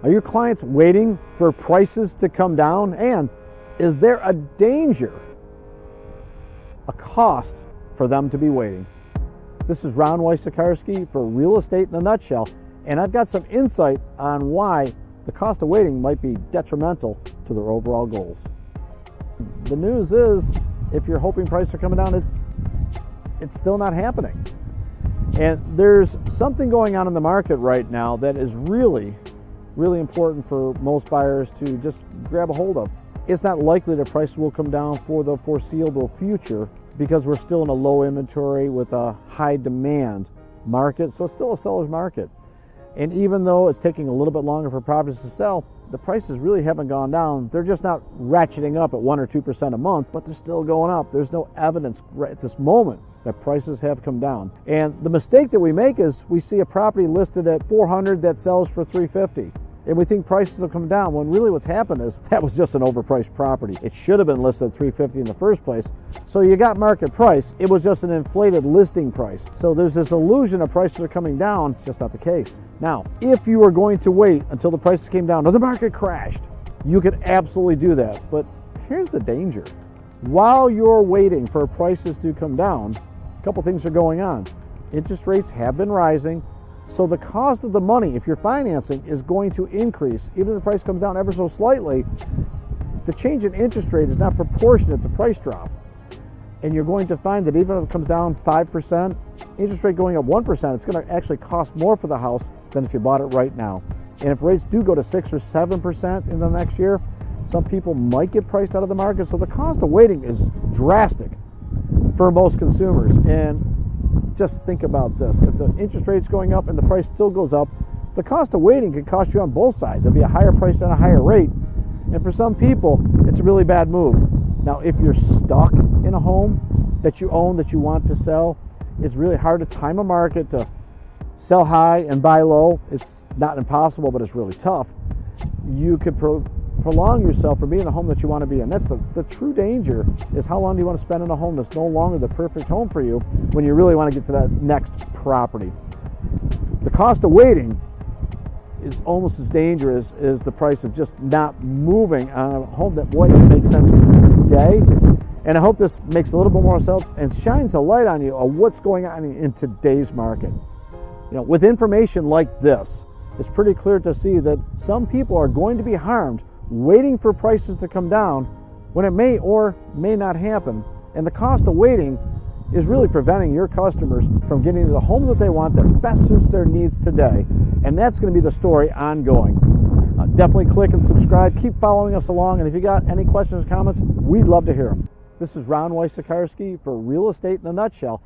Are your clients waiting for prices to come down? And is there a danger, a cost for them to be waiting? This is Ron Wysockarski for Real Estate in a Nutshell, and I've got some insight on why the cost of waiting might be detrimental to their overall goals. The news is, if you're hoping prices are coming down, it's still not happening. And there's something going on in the market right now that is really important for most buyers to just grab a hold of. It's not likely that prices will come down for the foreseeable future because we're still in a low inventory with a high demand market, so it's still a seller's market. And even though it's taking a little bit longer for properties to sell, the prices really haven't gone down. They're just not ratcheting up at 1 or 2% a month, but they're still going up. There's no evidence right at this moment that prices have come down. And the mistake that we make is we see a property listed at $400 that sells for $350. And we think prices have come down, when really what's happened is that was just an overpriced property. It should have been listed at $350 in the first place. So you got market price, it was just an inflated listing price. So there's this illusion of prices are coming down. It's just not the case. Now, if you were going to wait until the prices came down or the market crashed, you could absolutely do that. But here's the danger. While you're waiting for prices to come down, a couple things are going on. Interest rates have been rising. So the cost of the money, if you're financing, is going to increase. Even if the price comes down ever so slightly, the change in interest rate is not proportionate to price drop. And you're going to find that even if it comes down 5%, interest rate going up 1%, it's going to actually cost more for the house than if you bought it right now. And if rates do go to 6 or 7% in the next year, some people might get priced out of the market. So the cost of waiting is drastic for most consumers. And just think about this. If the interest rate's going up and the price still goes up, the cost of waiting could cost you on both sides. It'll be a higher price and a higher rate. And for some people, it's a really bad move. Now, if you're stuck in a home that you own, that you want to sell, it's really hard to time a market to sell high and buy low. It's not impossible, but it's really tough. You could prolong yourself from being in a home that you want to be in. That's the true danger, is how long do you want to spend in a home that's no longer the perfect home for you when you really want to get to that next property. The cost of waiting is almost as dangerous as the price of just not moving on a home that wouldn't make sense for you today. And I hope this makes a little bit more sense and shines a light on you of what's going on in today's market. You know, with information like this, it's pretty clear to see that some people are going to be harmed waiting for prices to come down when it may or may not happen. And the cost of waiting is really preventing your customers from getting to the home that they want that best suits their needs today. And that's going to be the story ongoing. Definitely click and subscribe. Keep following us along. And if you got any questions or comments, we'd love to hear them. This is Ron Wysockarski for Real Estate in a Nutshell.